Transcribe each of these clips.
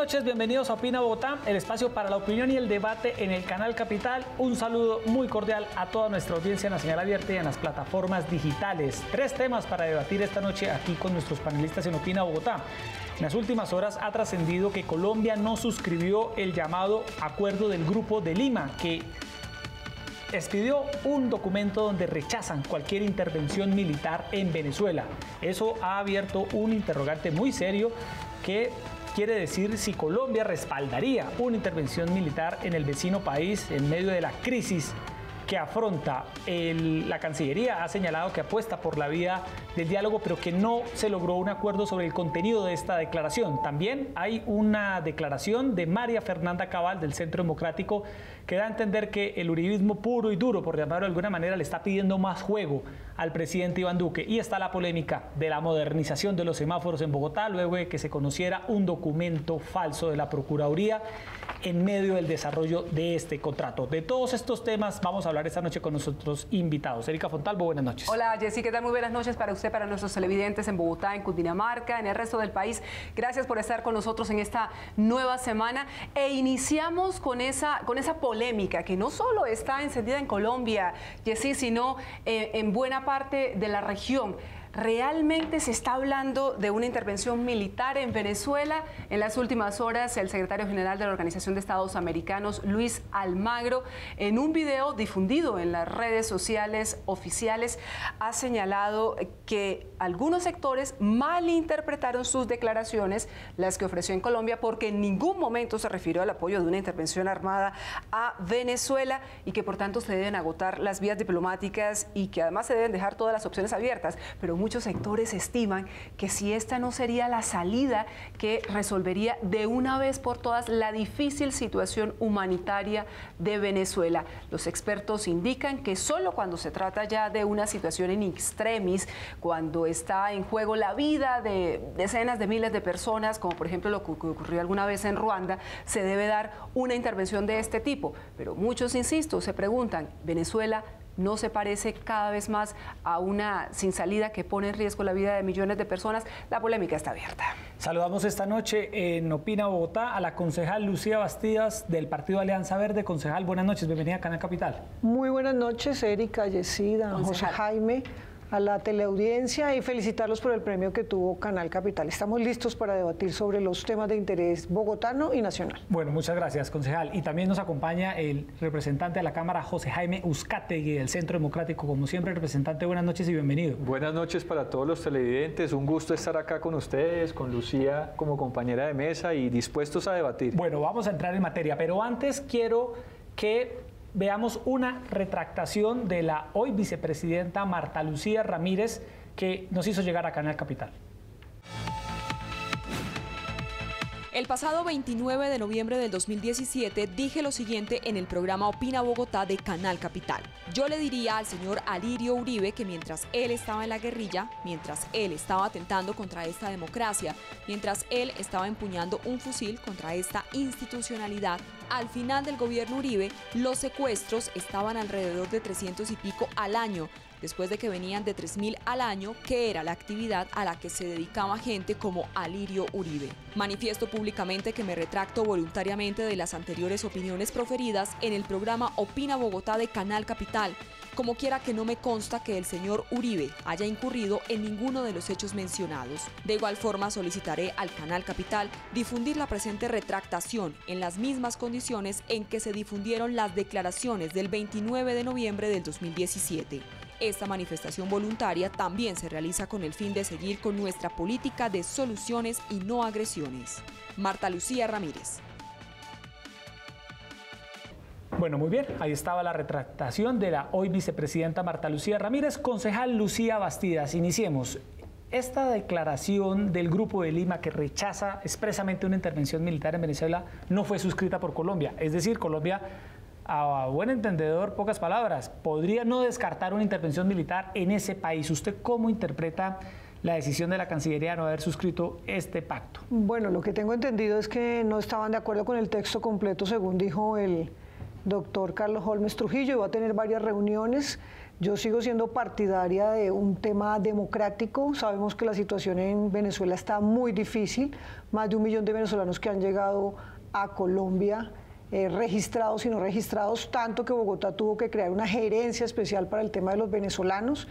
noches, bienvenidos a Opina Bogotá, el espacio para la opinión y el debate en el Canal Capital. Un saludo muy cordial a toda nuestra audiencia en la señal abierta y en las plataformas digitales. 3 temas para debatir esta noche aquí con nuestros panelistas en Opina Bogotá. En las últimas horas ha trascendido que Colombia no suscribió el llamado Acuerdo del Grupo de Lima, que expidió un documento donde rechazan cualquier intervención militar en Venezuela. Eso ha abierto un interrogante muy serio que quiere decir si Colombia respaldaría una intervención militar en el vecino país en medio de la crisis que afronta. La Cancillería ha señalado que apuesta por la vía del diálogo, pero que no se logró un acuerdo sobre el contenido de esta declaración. También hay una declaración de María Fernanda Cabal del Centro Democrático que da a entender que el uribismo puro y duro, por llamarlo de alguna manera, le está pidiendo más juego al presidente Iván Duque. Y está la polémica de la modernización de los semáforos en Bogotá, luego de que se conociera un documento falso de la Procuraduría en medio del desarrollo de este contrato. De todos estos temas vamos a hablar esta noche con nuestros invitados. Erika Fontalvo, buenas noches. Hola, Jessy, ¿qué tal? Muy buenas noches para usted, para nuestros televidentes en Bogotá, en Cundinamarca, en el resto del país. Gracias por estar con nosotros en esta nueva semana. E iniciamos con esa polémica que no solo está encendida en Colombia, Jessy, sino en buena parte de la región. ¿Realmente se está hablando de una intervención militar en Venezuela? En las últimas horas, el secretario general de la Organización de Estados Americanos, Luis Almagro, en un video difundido en las redes sociales oficiales, ha señalado que algunos sectores malinterpretaron sus declaraciones, las que ofreció en Colombia, porque en ningún momento se refirió al apoyo de una intervención armada a Venezuela y que por tanto se deben agotar las vías diplomáticas y que además se deben dejar todas las opciones abiertas. Pero muchos sectores estiman que si esta no sería la salida que resolvería de una vez por todas la difícil situación humanitaria de Venezuela. Los expertos indican que solo cuando se trata ya de una situación in extremis, cuando está en juego la vida de decenas de miles de personas, como por ejemplo lo que ocurrió alguna vez en Ruanda, se debe dar una intervención de este tipo. Pero muchos, insisto, se preguntan, ¿Venezuela no se parece cada vez más a una sin salida que pone en riesgo la vida de millones de personas? La polémica está abierta. Saludamos esta noche en Opina Bogotá a la concejal Lucía Bastidas del Partido Alianza Verde. Concejal, buenas noches, bienvenida a Canal Capital. Muy buenas noches, Erika, Yesida, José Jaime, a la teleaudiencia, y felicitarlos por el premio que tuvo Canal Capital. Estamos listos para debatir sobre los temas de interés bogotano y nacional. Bueno, muchas gracias, concejal. Y también nos acompaña el representante de la Cámara, José Jaime Uzcategui, del Centro Democrático. Como siempre, representante, buenas noches y bienvenido. Buenas noches para todos los televidentes. Un gusto estar acá con ustedes, con Lucía como compañera de mesa y dispuestos a debatir. Bueno, vamos a entrar en materia, pero antes quiero que veamos una retractación de la hoy vicepresidenta Marta Lucía Ramírez, que nos hizo llegar a Canal Capital. El pasado 29 de noviembre del 2017 dije lo siguiente en el programa Opina Bogotá de Canal Capital. Yo le diría al señor Alirio Uribe que mientras él estaba en la guerrilla, mientras él estaba atentando contra esta democracia, mientras él estaba empuñando un fusil contra esta institucionalidad, al final del gobierno Uribe, los secuestros estaban alrededor de 300 y pico al año, después de que venían de 3.000 al año, que era la actividad a la que se dedicaba gente como Alirio Uribe. Manifiesto públicamente que me retracto voluntariamente de las anteriores opiniones proferidas en el programa Opina Bogotá de Canal Capital, como quiera que no me consta que el señor Uribe haya incurrido en ninguno de los hechos mencionados. De igual forma solicitaré al Canal Capital difundir la presente retractación en las mismas condiciones en que se difundieron las declaraciones del 29 de noviembre del 2017. Esta manifestación voluntaria también se realiza con el fin de seguir con nuestra política de soluciones y no agresiones. Marta Lucía Ramírez. Bueno, muy bien, ahí estaba la retractación de la hoy vicepresidenta Marta Lucía Ramírez. Concejal Lucía Bastidas, iniciemos. Esta declaración del Grupo de Lima que rechaza expresamente una intervención militar en Venezuela no fue suscrita por Colombia. Es decir, Colombia, a buen entendedor, pocas palabras, podría no descartar una intervención militar en ese país. ¿Usted cómo interpreta la decisión de la Cancillería de no haber suscrito este pacto? Bueno, lo que tengo entendido es que no estaban de acuerdo con el texto completo, según dijo el doctor Carlos Holmes Trujillo, y va a tener varias reuniones. Yo sigo siendo partidaria de un tema democrático. Sabemos que la situación en Venezuela está muy difícil. Más de 1 millón de venezolanos que han llegado a Colombia, registrados y no registrados, tanto que Bogotá tuvo que crear una gerencia especial para el tema de los venezolanos.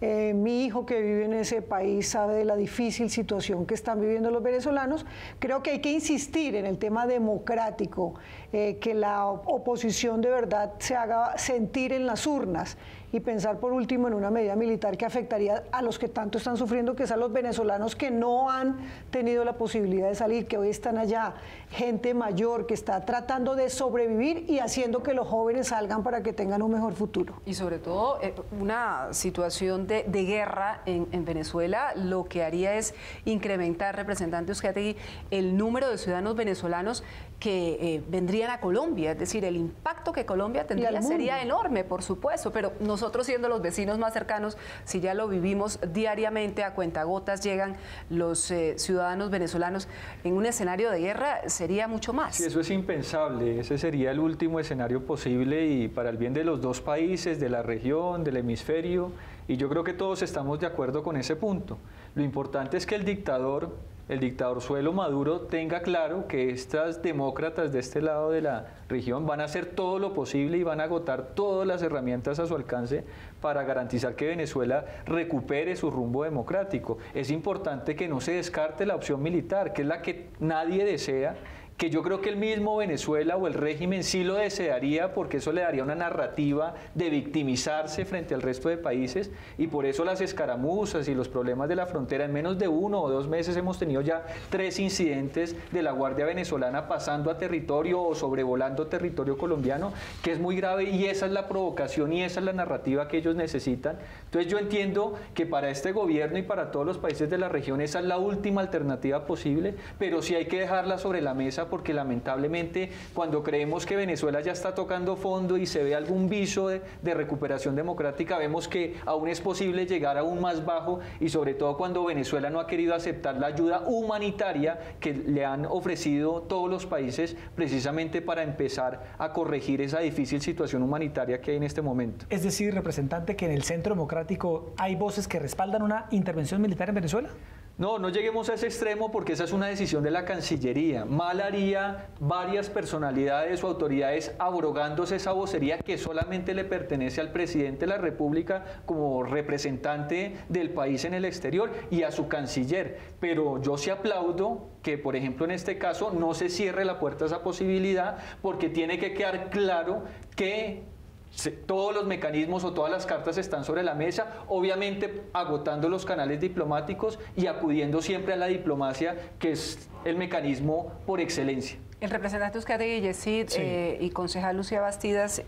Mi hijo, que vive en ese país, sabe de la difícil situación que están viviendo los venezolanos. Creo que hay que insistir en el tema democrático, que la oposición de verdad se haga sentir en las urnas, y pensar por último en una medida militar que afectaría a los que tanto están sufriendo, que es a los venezolanos que no han tenido la posibilidad de salir, que hoy están allá, gente mayor que está tratando de sobrevivir y haciendo que los jóvenes salgan para que tengan un mejor futuro. Y sobre todo una situación de guerra en Venezuela lo que haría es incrementar, representante Uzcategui, el número de ciudadanos venezolanos que vendrían a Colombia, es decir, el impacto que Colombia tendría sería enorme, por supuesto, pero nosotros siendo los vecinos más cercanos, si ya lo vivimos diariamente, a cuentagotas llegan los ciudadanos venezolanos, en un escenario de guerra sería mucho más. Sí, eso es impensable, ese sería el último escenario posible y para el bien de los dos países, de la región, del hemisferio, y yo creo que todos estamos de acuerdo con ese punto. Lo importante es que el dictadorzuelo Maduro tenga claro que estas demócratas de este lado de la región van a hacer todo lo posible y van a agotar todas las herramientas a su alcance para garantizar que Venezuela recupere su rumbo democrático. Es importante que no se descarte la opción militar, que es la que nadie desea, que yo creo que el mismo Venezuela o el régimen sí lo desearía, porque eso le daría una narrativa de victimizarse frente al resto de países, y por eso las escaramuzas y los problemas de la frontera. En menos de 1 o 2 meses hemos tenido ya 3 incidentes de la Guardia Venezolana pasando a territorio o sobrevolando territorio colombiano, que es muy grave, y esa es la provocación y esa es la narrativa que ellos necesitan. Entonces yo entiendo que para este gobierno y para todos los países de la región esa es la última alternativa posible, pero sí hay que dejarla sobre la mesa, porque lamentablemente cuando creemos que Venezuela ya está tocando fondo y se ve algún viso de recuperación democrática, vemos que aún es posible llegar aún más bajo, y sobre todo cuando Venezuela no ha querido aceptar la ayuda humanitaria que le han ofrecido todos los países precisamente para empezar a corregir esa difícil situación humanitaria que hay en este momento. Es decir, representante, que en el Centro Democrático hay voces que respaldan una intervención militar en Venezuela. No, no lleguemos a ese extremo, porque esa es una decisión de la Cancillería. Mal haría varias personalidades o autoridades abrogándose esa vocería que solamente le pertenece al presidente de la República como representante del país en el exterior y a su canciller. Pero yo sí aplaudo que, por ejemplo, en este caso no se cierre la puerta a esa posibilidad, porque tiene que quedar claro que todos los mecanismos o todas las cartas están sobre la mesa, obviamente agotando los canales diplomáticos y acudiendo siempre a la diplomacia, que es el mecanismo por excelencia. El representante Uzcategui, Yesid, y concejal Lucía Bastidas,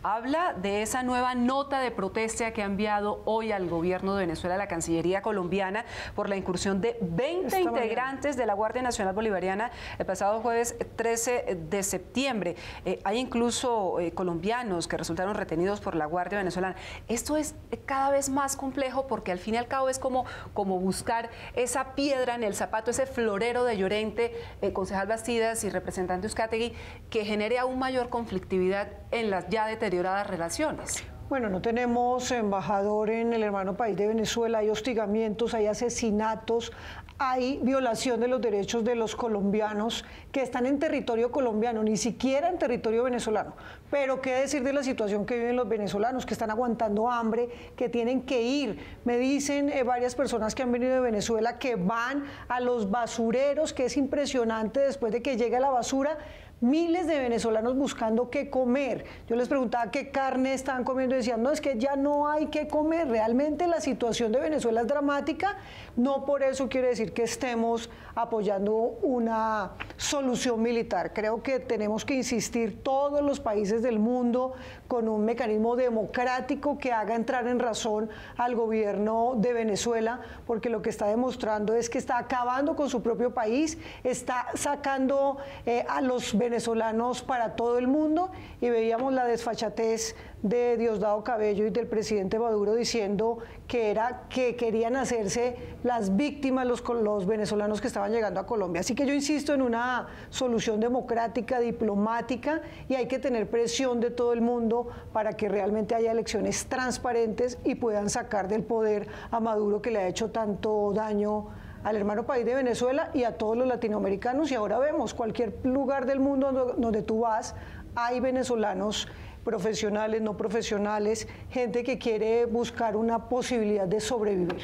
habla de esa nueva nota de protesta que ha enviado hoy al gobierno de Venezuela la Cancillería colombiana por la incursión de 20 integrantes de la Guardia Nacional Bolivariana el pasado jueves 13 de septiembre. Hay incluso colombianos que resultaron retenidos por la Guardia Venezolana. Esto es cada vez más complejo, porque al fin y al cabo es como buscar esa piedra en el zapato, ese florero de Llorente, concejal Bastidas y representante Uzcategui, que genere aún mayor conflictividad en las ya deterioradas relaciones. Bueno, no tenemos embajador en el hermano país de Venezuela, hay hostigamientos, hay asesinatos, hay violación de los derechos de los colombianos que están en territorio colombiano, ni siquiera en territorio venezolano. Pero qué decir de la situación que viven los venezolanos, que están aguantando hambre, que tienen que ir. Me dicen varias personas que han venido de Venezuela que van a los basureros, que es impresionante después de que llega la basura. Miles de venezolanos buscando qué comer. Yo les preguntaba qué carne estaban comiendo y decían, no, es que ya no hay qué comer. Realmente la situación de Venezuela es dramática. No por eso quiere decir que estemos apoyando una solución militar. Creo que tenemos que insistir todos los países del mundo con un mecanismo democrático que haga entrar en razón al gobierno de Venezuela, porque lo que está demostrando es que está acabando con su propio país, está sacando a los venezolanos venezolanos para todo el mundo, y veíamos la desfachatez de Diosdado Cabello y del presidente Maduro diciendo que querían hacerse las víctimas los venezolanos que estaban llegando a Colombia. Así que yo insisto en una solución democrática, diplomática, y hay que tener presión de todo el mundo para que realmente haya elecciones transparentes y puedan sacar del poder a Maduro, que le ha hecho tanto daño al hermano país de Venezuela y a todos los latinoamericanos. Y ahora vemos, cualquier lugar del mundo donde tú vas, hay venezolanos profesionales, no profesionales, gente que quiere buscar una posibilidad de sobrevivir.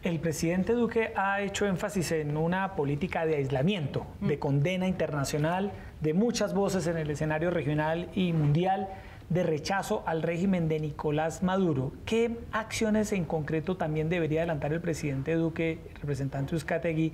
El presidente Duque ha hecho énfasis en una política de aislamiento, de condena internacional, de muchas voces en el escenario regional y mundial, de rechazo al régimen de Nicolás Maduro. ¿Qué acciones en concreto también debería adelantar el presidente Duque, el representante Uzcategui,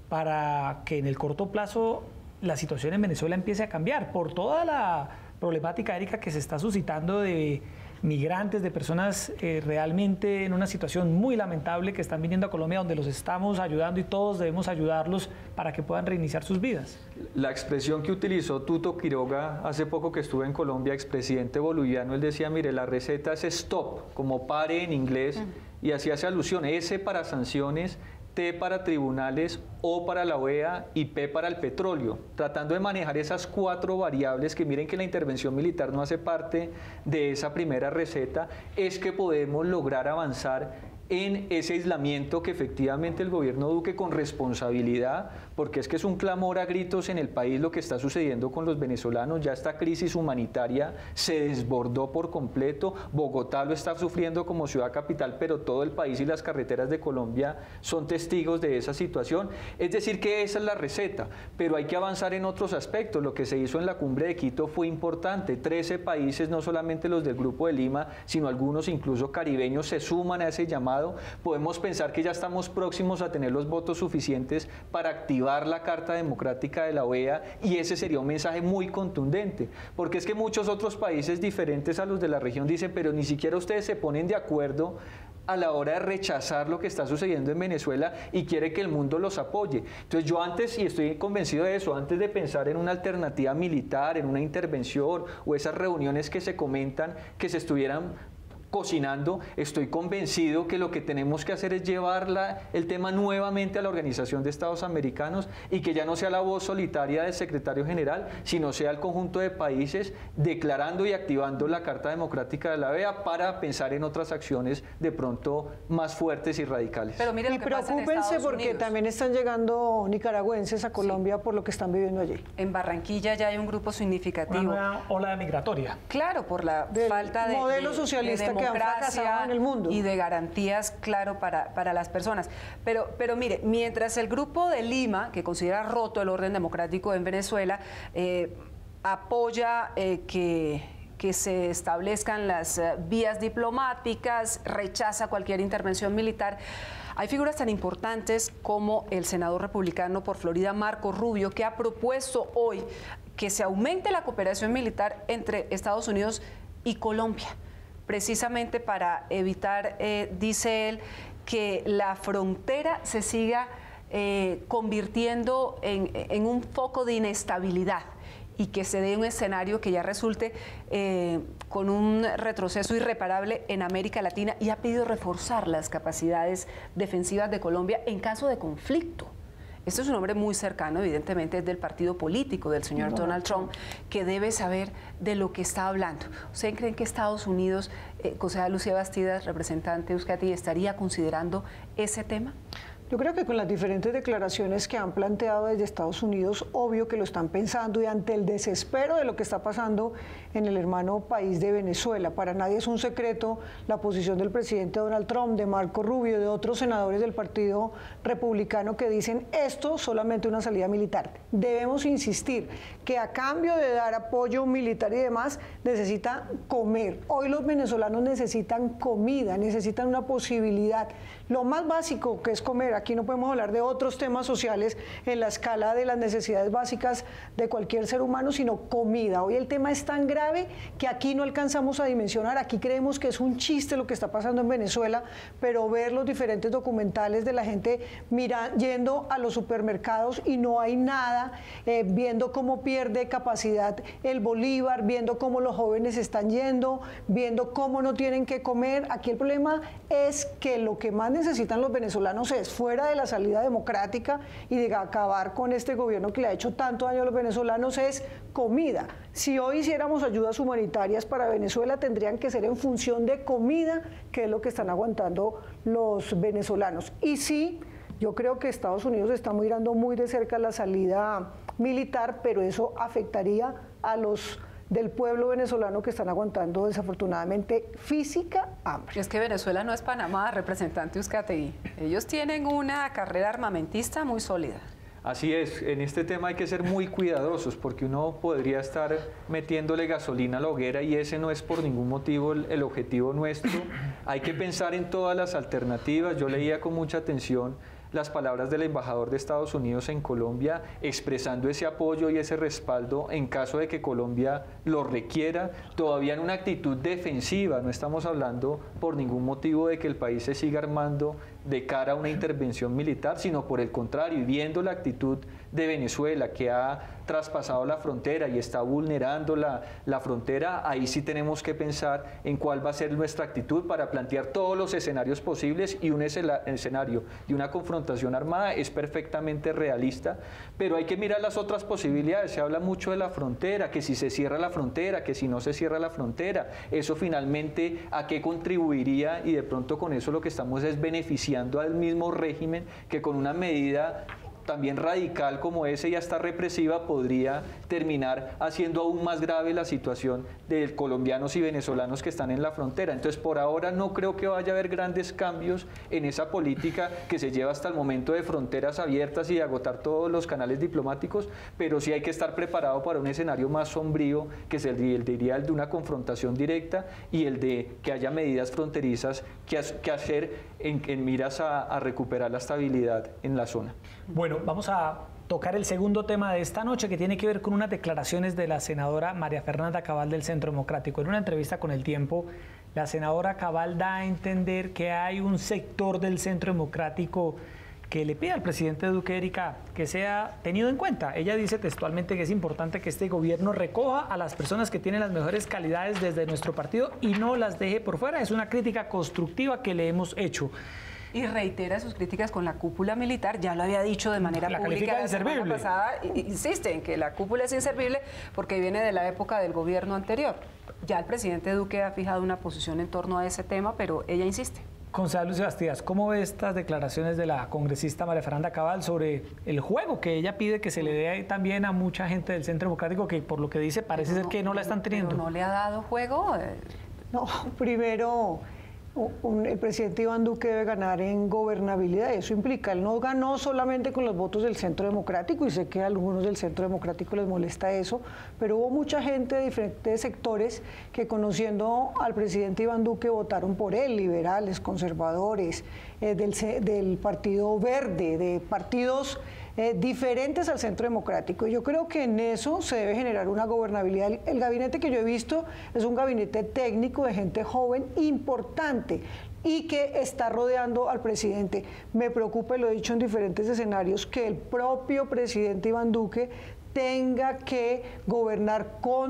para que en el corto plazo la situación en Venezuela empiece a cambiar por toda la problemática, Erika, que se está suscitando de migrantes, de personas realmente en una situación muy lamentable que están viniendo a Colombia, donde los estamos ayudando y todos debemos ayudarlos para que puedan reiniciar sus vidas? La expresión que utilizó Tuto Quiroga hace poco que estuve en Colombia, expresidente boliviano, él decía, mire, la receta es stop, como pare en inglés, y así hace alusión, S para sanciones, T para tribunales, O para la OEA y P para el petróleo, tratando de manejar esas 4 variables que miren que la intervención militar no hace parte de esa primera receta, es que podemos lograr avanzar en ese aislamiento que efectivamente el gobierno Duque, con responsabilidad, porque es que es un clamor a gritos en el país lo que está sucediendo con los venezolanos, ya esta crisis humanitaria se desbordó por completo, Bogotá lo está sufriendo como ciudad capital, pero todo el país y las carreteras de Colombia son testigos de esa situación, es decir que esa es la receta, pero hay que avanzar en otros aspectos. Lo que se hizo en la cumbre de Quito fue importante, 13 países, no solamente los del Grupo de Lima, sino algunos incluso caribeños se suman a ese llamado. Podemos pensar que ya estamos próximos a tener los votos suficientes para activar la Carta Democrática de la OEA, y ese sería un mensaje muy contundente, porque es que muchos otros países diferentes a los de la región dicen, pero ni siquiera ustedes se ponen de acuerdo a la hora de rechazar lo que está sucediendo en Venezuela y quiere que el mundo los apoye. Entonces yo antes, y estoy convencido de eso, antes de pensar en una alternativa militar, en una intervención o esas reuniones que se comentan que se estuvieran cocinando, estoy convencido que lo que tenemos que hacer es llevar el tema nuevamente a la Organización de Estados Americanos, y que ya no sea la voz solitaria del secretario general, sino sea el conjunto de países declarando y activando la Carta Democrática de la OEA para pensar en otras acciones de pronto más fuertes y radicales. Pero mire, y preocúpense porque también están llegando nicaragüenses a Colombia, sí, por lo que están viviendo allí. En Barranquilla ya hay un grupo significativo. Una nueva ola migratoria. Claro, por la falta de modelo socialista que han fracasado en el mundo y de garantías, claro, para las personas. Pero mire, mientras el Grupo de Lima, que considera roto el orden democrático en Venezuela, apoya que se establezcan las vías diplomáticas, rechaza cualquier intervención militar, hay figuras tan importantes como el senador republicano por Florida, Marco Rubio, que ha propuesto hoy que se aumente la cooperación militar entre Estados Unidos y Colombia, precisamente para evitar, dice él, que la frontera se siga convirtiendo en un foco de inestabilidad y que se dé un escenario que ya resulte con un retroceso irreparable en América Latina, y ha pedido reforzar las capacidades defensivas de Colombia en caso de conflicto. Este es un hombre muy cercano, evidentemente, es del partido político del señor Donald Trump, que debe saber de lo que está hablando. ¿Ustedes creen que Estados Unidos, José Lucía Bastidas, representante de Uzcategui, estaría considerando ese tema? Yo creo que con las diferentes declaraciones que han planteado desde Estados Unidos, obvio que lo están pensando, y ante el desespero de lo que está pasando en el hermano país de Venezuela. Para nadie es un secreto la posición del presidente Donald Trump, de Marco Rubio, de otros senadores del Partido Republicano que dicen esto solamente una salida militar. Debemos insistir que a cambio de dar apoyo militar y demás, necesita comer. Hoy los venezolanos necesitan comida, necesitan una posibilidad. Lo más básico que es comer. aquí no podemos hablar de otros temas sociales en la escala de las necesidades básicas de cualquier ser humano, sino comida. Hoy el tema es tan grave que aquí no alcanzamos a dimensionar, aquí creemos que es un chiste lo que está pasando en Venezuela, pero ver los diferentes documentales de la gente yendo a los supermercados y no hay nada, viendo cómo pierde capacidad el bolívar, viendo cómo los jóvenes están yendo, viendo cómo no tienen que comer. Aquí el problema es que lo que más necesitan los venezolanos es, fuera de la salida democrática y de acabar con este gobierno que le ha hecho tanto daño a los venezolanos, es comida. Si hoy hiciéramos ayudas humanitarias para Venezuela, tendrían que ser en función de comida, que es lo que están aguantando los venezolanos. Y sí, yo creo que Estados Unidos está mirando muy de cerca la salida militar, pero eso afectaría a los del pueblo venezolano que están aguantando desafortunadamente física hambre. Es que Venezuela no es Panamá, representante Uzcategui. Ellos tienen una carrera armamentista muy sólida. Así es, en este tema hay que ser muy cuidadosos porque uno podría estar metiéndole gasolina a la hoguera y ese no es por ningún motivo el objetivo nuestro. Hay que pensar en todas las alternativas. Yo leía con mucha atención las palabras del embajador de Estados Unidos en Colombia expresando ese apoyo y ese respaldo en caso de que Colombia lo requiera, todavía en una actitud defensiva. No estamos hablando por ningún motivo de que el país se siga armando de cara a una intervención militar, sino por el contrario, y viendo la actitud de Venezuela que ha traspasado la frontera y está vulnerando la frontera, ahí sí tenemos que pensar en cuál va a ser nuestra actitud para plantear todos los escenarios posibles, y un escenario de una confrontación armada es perfectamente realista, pero hay que mirar las otras posibilidades. Se habla mucho de la frontera, que si se cierra la frontera, que si no se cierra la frontera, eso finalmente a qué contribuiría, y de pronto con eso lo que estamos es beneficiando al mismo régimen que con una medida también radical como esa y hasta represiva podría terminar haciendo aún más grave la situación de colombianos y venezolanos que están en la frontera. Entonces, por ahora no creo que vaya a haber grandes cambios en esa política que se lleva hasta el momento de fronteras abiertas y de agotar todos los canales diplomáticos, pero sí hay que estar preparado para un escenario más sombrío, que es el de una confrontación directa y el de que haya medidas fronterizas que hacer en miras a recuperar la estabilidad en la zona. Bueno, vamos a tocar el segundo tema de esta noche, que tiene que ver con unas declaraciones de la senadora María Fernanda Cabal del Centro Democrático. En una entrevista con El Tiempo, la senadora Cabal da a entender que hay un sector del Centro Democrático que le pide al presidente Duque, Erika, que sea tenido en cuenta. Ella dice textualmente que es importante que este gobierno recoja a las personas que tienen las mejores calidades desde nuestro partido y no las deje por fuera. Es una crítica constructiva que le hemos hecho. Y reitera sus críticas con la cúpula militar, ya lo había dicho de manera pública la semana pasada, insiste en que la cúpula es inservible porque viene de la época del gobierno anterior. Ya el presidente Duque ha fijado una posición en torno a ese tema, pero ella insiste. Concejal Lucio Bastidas, ¿cómo ve estas declaraciones de la congresista María Fernanda Cabal sobre el juego que ella pide que se le dé también a mucha gente del Centro Democrático, que por lo que dice parece ser que no la están teniendo? ¿No le ha dado juego? No, primero, el presidente Iván Duque debe ganar en gobernabilidad. Eso implica, él no ganó solamente con los votos del Centro Democrático, y sé que a algunos del Centro Democrático les molesta eso, pero hubo mucha gente de diferentes sectores que, conociendo al presidente Iván Duque, votaron por él, liberales, conservadores, del Partido Verde, de partidos diferentes al Centro Democrático. Yo creo que en eso se debe generar una gobernabilidad. El gabinete que yo he visto es un gabinete técnico de gente joven importante y que está rodeando al presidente. Me preocupa, y lo he dicho en diferentes escenarios, que el propio presidente Iván Duque tenga que gobernar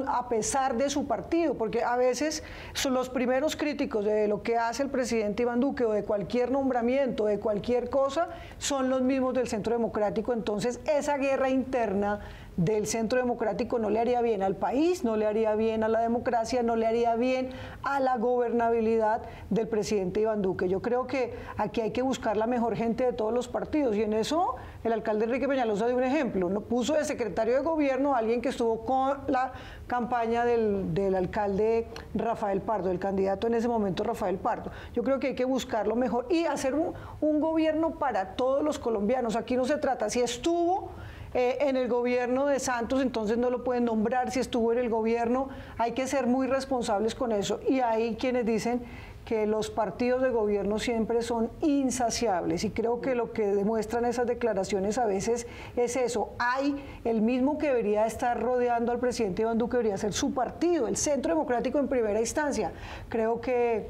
a pesar de su partido, porque a veces son los primeros críticos de lo que hace el presidente Iván Duque o de cualquier nombramiento, de cualquier cosa, son los mismos del Centro Democrático. Entonces esa guerra interna del Centro Democrático no le haría bien al país, no le haría bien a la democracia, no le haría bien a la gobernabilidad del presidente Iván Duque. Yo creo que aquí hay que buscar la mejor gente de todos los partidos, y en eso el alcalde Enrique Peñalosa dio un ejemplo. No puso de secretario de gobierno a alguien que estuvo con la campaña del alcalde Rafael Pardo, el candidato en ese momento Rafael Pardo. Yo creo que hay que buscar lo mejor y hacer un gobierno para todos los colombianos. Aquí no se trata, si estuvo en el gobierno de Santos, entonces no lo pueden nombrar si estuvo en el gobierno. Hay que ser muy responsables con eso. Y hay quienes dicen que los partidos de gobierno siempre son insaciables, y creo que lo que demuestran esas declaraciones a veces es eso. Hay el mismo que debería estar rodeando al presidente Iván Duque, debería ser su partido, el Centro Democrático en primera instancia. Creo que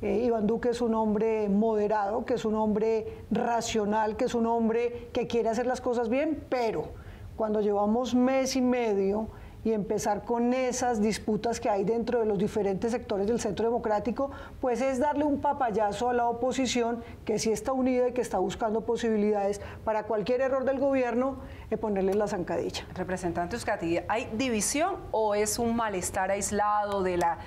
Iván Duque es un hombre moderado, que es un hombre racional, que es un hombre que quiere hacer las cosas bien, pero cuando llevamos mes y medio y empezar con esas disputas que hay dentro de los diferentes sectores del Centro Democrático, pues es darle un papayazo a la oposición que sí está unida y que está buscando posibilidades para cualquier error del gobierno, ponerle la zancadilla. Representante Uzcategui, ¿hay división o es un malestar aislado de la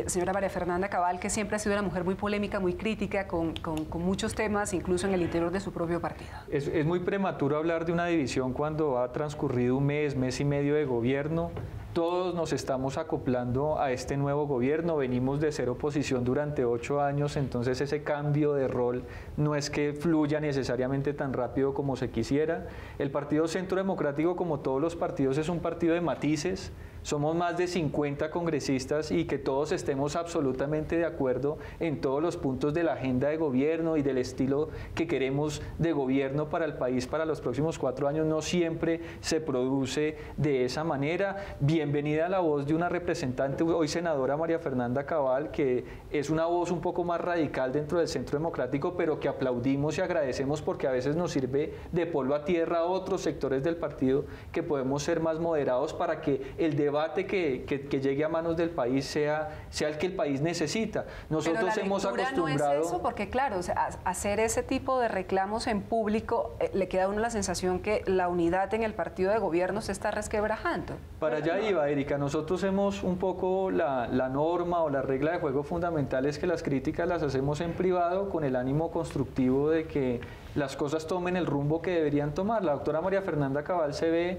señora María Fernanda Cabal, que siempre ha sido una mujer muy polémica, muy crítica, con muchos temas, incluso en el interior de su propio partido? Es muy prematuro hablar de una división cuando ha transcurrido un mes, mes y medio de gobierno. Todos nos estamos acoplando a este nuevo gobierno, venimos de ser oposición durante 8 años, entonces ese cambio de rol no es que fluya necesariamente tan rápido como se quisiera. El Partido Centro Democrático, como todos los partidos, es un partido de matices. Somos más de 50 congresistas y que todos estemos absolutamente de acuerdo en todos los puntos de la agenda de gobierno y del estilo que queremos de gobierno para el país para los próximos 4 años no siempre se produce de esa manera. Bienvenida a la voz de una representante, hoy senadora María Fernanda Cabal, que es una voz un poco más radical dentro del Centro Democrático, pero que aplaudimos y agradecemos porque a veces nos sirve de polvo a tierra a otros sectores del partido que podemos ser más moderados para que el debate que llegue a manos del país sea el que el país necesita. Nosotros hemos acostumbrado... No es eso, porque claro, o sea, hacer ese tipo de reclamos en público le queda a uno la sensación que la unidad en el partido de gobierno se está resquebrajando. Para allá iba, Erika. Nosotros hemos un poco la norma o la regla de juego fundamental es que las críticas las hacemos en privado con el ánimo constructivo de que las cosas tomen el rumbo que deberían tomar. La doctora María Fernanda Cabal se ve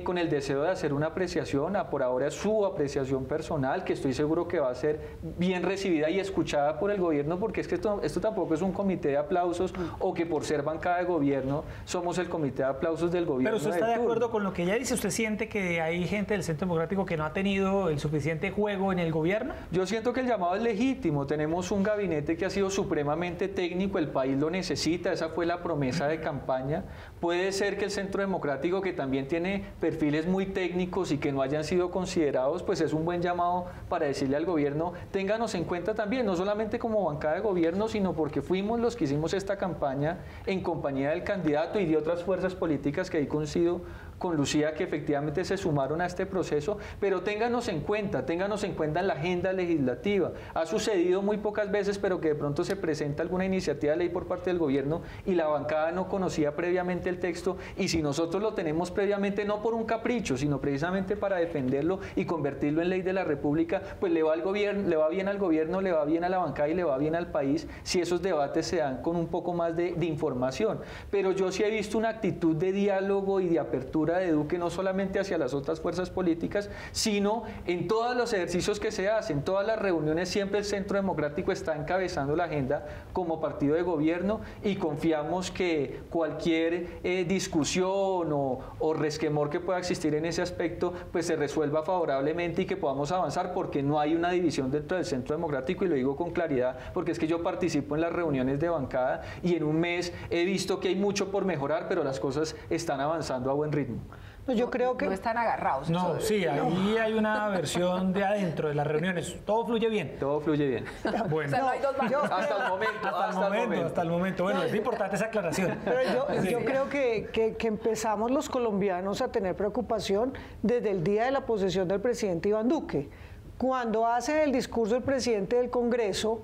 con el deseo de hacer una apreciación, por ahora es su apreciación personal, que estoy seguro que va a ser bien recibida y escuchada por el gobierno, porque es que esto tampoco es un comité de aplausos o que por ser bancada de gobierno somos el comité de aplausos del gobierno. Pero usted está de acuerdo con lo que ella dice. ¿Usted siente que hay gente del Centro Democrático que no ha tenido el suficiente juego en el gobierno? Yo siento que el llamado es legítimo. Tenemos un gabinete que ha sido supremamente técnico, el país lo necesita, esa fue la promesa de campaña. Puede ser que el Centro Democrático, que también tiene perfiles muy técnicos y que no hayan sido considerados, pues es un buen llamado para decirle al gobierno, ténganos en cuenta también, no solamente como bancada de gobierno, sino porque fuimos los que hicimos esta campaña en compañía del candidato y de otras fuerzas políticas que ahí coincido con Lucía, que efectivamente se sumaron a este proceso, pero ténganos en cuenta en la agenda legislativa. Ha sucedido muy pocas veces, pero que de pronto se presenta alguna iniciativa de ley por parte del gobierno y la bancada no conocía previamente el texto, y si nosotros lo tenemos previamente, no por un capricho, sino precisamente para defenderlo y convertirlo en ley de la República, pues le va al gobierno, le va bien al gobierno, le va bien a la bancada y le va bien al país si esos debates se dan con un poco más de información. Pero yo sí he visto una actitud de diálogo y de apertura de Duque, no solamente hacia las otras fuerzas políticas, sino en todos los ejercicios que se hacen, todas las reuniones, siempre el Centro Democrático está encabezando la agenda como partido de gobierno, y confiamos que cualquier discusión o resquemor que pueda existir en ese aspecto, pues se resuelva favorablemente y que podamos avanzar, porque no hay una división dentro del Centro Democrático, y lo digo con claridad, porque es que yo participo en las reuniones de bancada y en un mes he visto que hay mucho por mejorar, pero las cosas están avanzando a buen ritmo. Yo creo que... No están agarrados. No, sí, ahí hay una versión de adentro de las reuniones. Todo fluye bien. Todo fluye bien. Bueno, o sea, no hay dos bancos. hasta el momento. Bueno, es importante esa aclaración. Pero yo creo que empezamos los colombianos a tener preocupación desde el día de la posesión del presidente Iván Duque. Cuando hace el discurso el presidente del Congreso,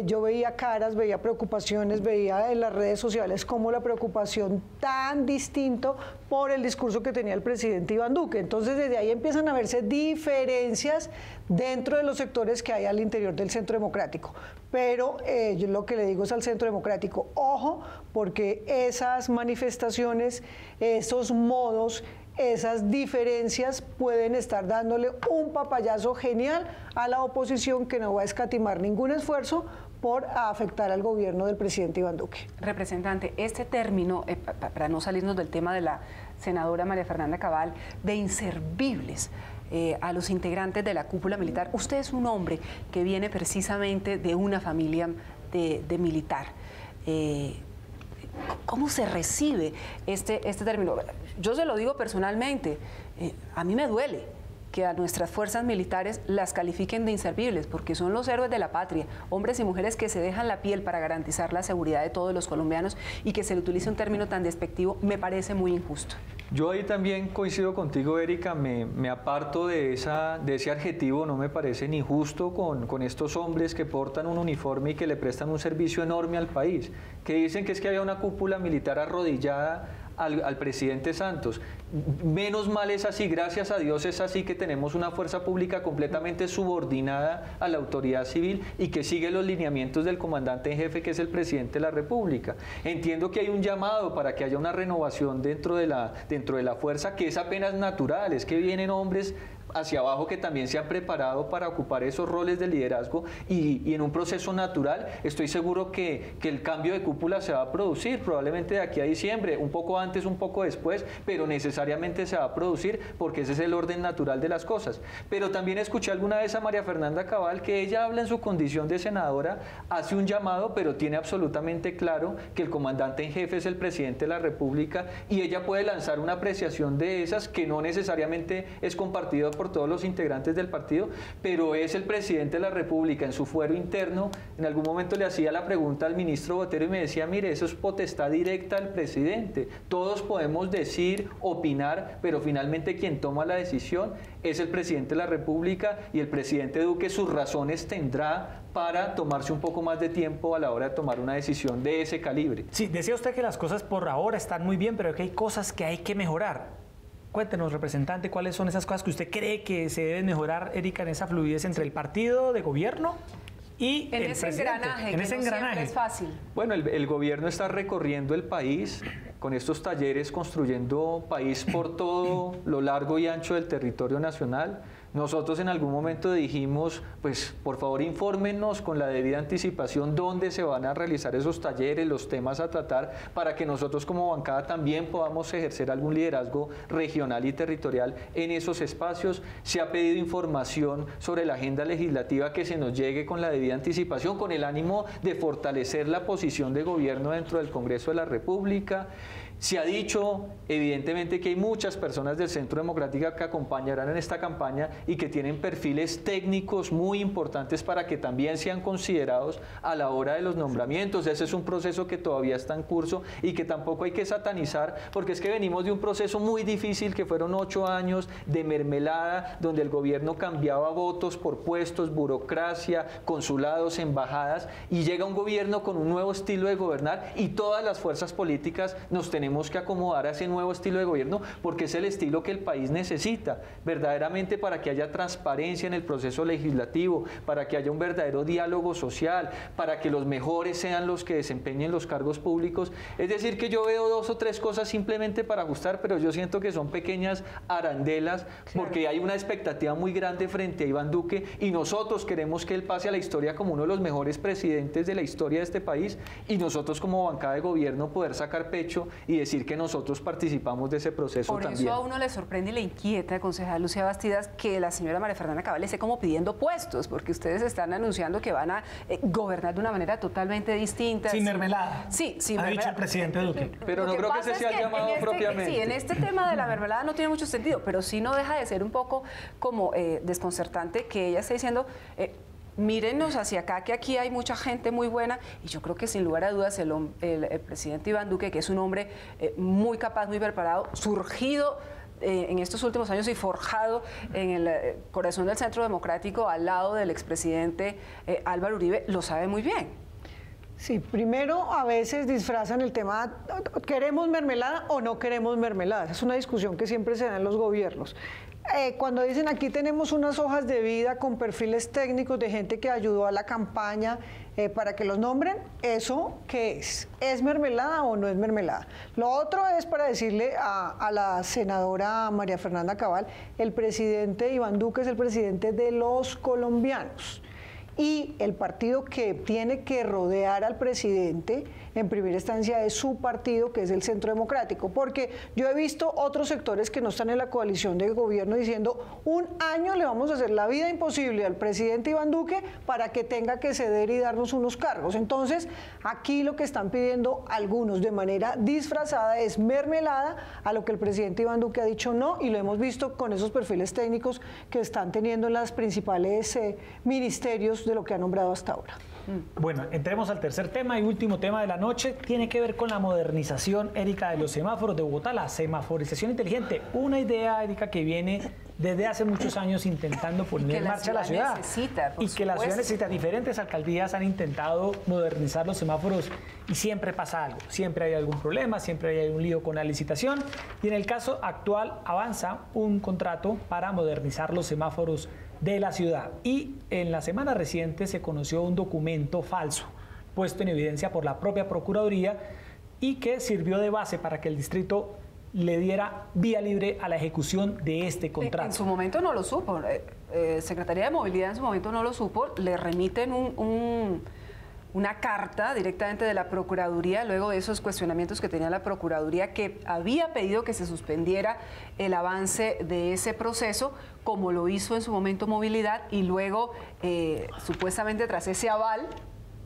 yo veía caras, veía preocupaciones, veía en las redes sociales como la preocupación tan distinto por el discurso que tenía el presidente Iván Duque. Entonces desde ahí empiezan a verse diferencias dentro de los sectores que hay al interior del Centro Democrático. Pero yo lo que le digo es al Centro Democrático, ojo, porque esas manifestaciones, esos modos, esas diferencias pueden estar dándole un papayazo genial a la oposición, que no va a escatimar ningún esfuerzo por afectar al gobierno del presidente Iván Duque. Representante, este término, para no salirnos del tema de senadora María Fernanda Cabal, de inservibles a los integrantes de la cúpula militar. Usted es un hombre que viene precisamente de una familia de militar. ¿Cómo se recibe este término? Yo se lo digo personalmente, a mí me duele que a nuestras fuerzas militares las califiquen de inservibles, porque son los héroes de la patria, hombres y mujeres que se dejan la piel para garantizar la seguridad de todos los colombianos, y que se le utilice un término tan despectivo me parece muy injusto. Yo ahí también coincido contigo, Erika, me aparto de ese adjetivo. No me parece ni justo con estos hombres que portan un uniforme y que le prestan un servicio enorme al país, que dicen que es que había una cúpula militar arrodillada al presidente Santos. Menos mal es así, gracias a Dios es así, que tenemos una fuerza pública completamente subordinada a la autoridad civil y que sigue los lineamientos del comandante en jefe, que es el presidente de la República. Entiendo que hay un llamado para que haya una renovación dentro de la fuerza, que es apenas natural, es que vienen hombres hacia abajo que también se han preparado para ocupar esos roles de liderazgo, y en un proceso natural estoy seguro que el cambio de cúpula se va a producir, probablemente de aquí a diciembre, un poco antes, un poco después, pero necesariamente se va a producir, porque ese es el orden natural de las cosas. Pero también escuché alguna vez a María Fernanda Cabal, que ella habla en su condición de senadora, hace un llamado, pero tiene absolutamente claro que el comandante en jefe es el presidente de la República, y ella puede lanzar una apreciación de esas que no necesariamente es compartida por todos los integrantes del partido, pero es el presidente de la República. En su fuero interno, en algún momento le hacía la pregunta al ministro Botero y me decía: mire, eso es potestad directa del presidente, todos podemos decir, opinar, pero finalmente quien toma la decisión es el presidente de la República, y el presidente Duque sus razones tendrá para tomarse un poco más de tiempo a la hora de tomar una decisión de ese calibre. Sí, decía usted que las cosas por ahora están muy bien, pero que hay cosas que hay que mejorar. Cuéntenos, representante, ¿cuáles son esas cosas que usted cree que se deben mejorar, Erika, en esa fluidez entre el partido de gobierno y el presidente? En ese engranaje, es fácil. Bueno, el gobierno está recorriendo el país con estos talleres, construyendo país por todo lo largo y ancho del territorio nacional. Nosotros en algún momento dijimos, pues por favor infórmenos con la debida anticipación dónde se van a realizar esos talleres, los temas a tratar, para que nosotros como bancada también podamos ejercer algún liderazgo regional y territorial en esos espacios. Se ha pedido información sobre la agenda legislativa, que se nos llegue con la debida anticipación, con el ánimo de fortalecer la posición de gobierno dentro del Congreso de la República. Se ha dicho, evidentemente, que hay muchas personas del Centro Democrático que acompañarán en esta campaña y que tienen perfiles técnicos muy importantes para que también sean considerados a la hora de los nombramientos. Ese es un proceso que todavía está en curso y que tampoco hay que satanizar, porque es que venimos de un proceso muy difícil, que fueron 8 años de mermelada, donde el gobierno cambiaba votos por puestos, burocracia, consulados, embajadas, y llega un gobierno con un nuevo estilo de gobernar, y todas las fuerzas políticas nos tenemos que acomodar a ese nuevo estilo de gobierno, porque es el estilo que el país necesita verdaderamente, para que haya transparencia en el proceso legislativo, para que haya un verdadero diálogo social, para que los mejores sean los que desempeñen los cargos públicos. Es decir, que yo veo 2 o 3 cosas simplemente para ajustar, pero yo siento que son pequeñas arandelas, porque hay una expectativa muy grande frente a Iván Duque, y nosotros queremos que él pase a la historia como uno de los mejores presidentes de la historia de este país, y nosotros como bancada de gobierno poder sacar pecho y decir que nosotros participamos de ese proceso también. Por eso a uno le sorprende y le inquieta, concejal Lucía Bastidas, que la señora María Fernanda Cabal esté como pidiendo puestos, porque ustedes están anunciando que van a gobernar de una manera totalmente distinta. Sin mermelada. Sí, sin mermelada. Ha dicho el presidente Duque. Pero no creo que ese sea el llamado propiamente. Sí, en este tema de la mermelada no tiene mucho sentido, pero sí no deja de ser un poco como desconcertante que ella esté diciendo... mírenos hacia acá, que aquí hay mucha gente muy buena, y yo creo que sin lugar a dudas el presidente Iván Duque, que es un hombre muy capaz, muy preparado, surgido en estos últimos años y forjado en el corazón del Centro Democrático al lado del expresidente Álvaro Uribe, lo sabe muy bien. Sí, primero a veces disfrazan el tema, ¿queremos mermelada o no queremos mermelada? Es una discusión que siempre se da en los gobiernos. Cuando dicen aquí tenemos unas hojas de vida con perfiles técnicos de gente que ayudó a la campaña para que los nombren, ¿eso qué es? ¿Es mermelada o no es mermelada? Lo otro es para decirle a la senadora María Fernanda Cabal, el presidente Iván Duque es el presidente de los colombianos. Y el partido que tiene que rodear al presidente, en primera instancia es su partido, que es el Centro Democrático, porque yo he visto otros sectores que no están en la coalición de gobierno diciendo 1 año le vamos a hacer la vida imposible al presidente Iván Duque para que tenga que ceder y darnos unos cargos. Entonces, aquí lo que están pidiendo algunos de manera disfrazada es mermelada a lo que el presidente Iván Duque ha dicho no, y lo hemos visto con esos perfiles técnicos que están teniendo en las principales ministerios de lo que ha nombrado hasta ahora. Bueno, entremos al tercer tema y último tema de la noche. Tiene que ver con la modernización, Erika, de los semáforos de Bogotá, la semaforización inteligente. Una idea, Erika, que viene desde hace muchos años intentando poner en marcha la ciudad. Y que la ciudad necesita. Diferentes alcaldías han intentado modernizar los semáforos y siempre pasa algo. Siempre hay algún problema, siempre hay un lío con la licitación. Y en el caso actual avanza un contrato para modernizar los semáforos de la ciudad. Y en la semana reciente se conoció un documento falso puesto en evidencia por la propia Procuraduría y que sirvió de base para que el distrito le diera vía libre a la ejecución de este contrato. En su momento no lo supo, Secretaría de Movilidad en su momento no lo supo, le remiten una carta directamente de la Procuraduría, luego de esos cuestionamientos que tenía la Procuraduría, que había pedido que se suspendiera el avance de ese proceso, como lo hizo en su momento Movilidad, y luego, supuestamente tras ese aval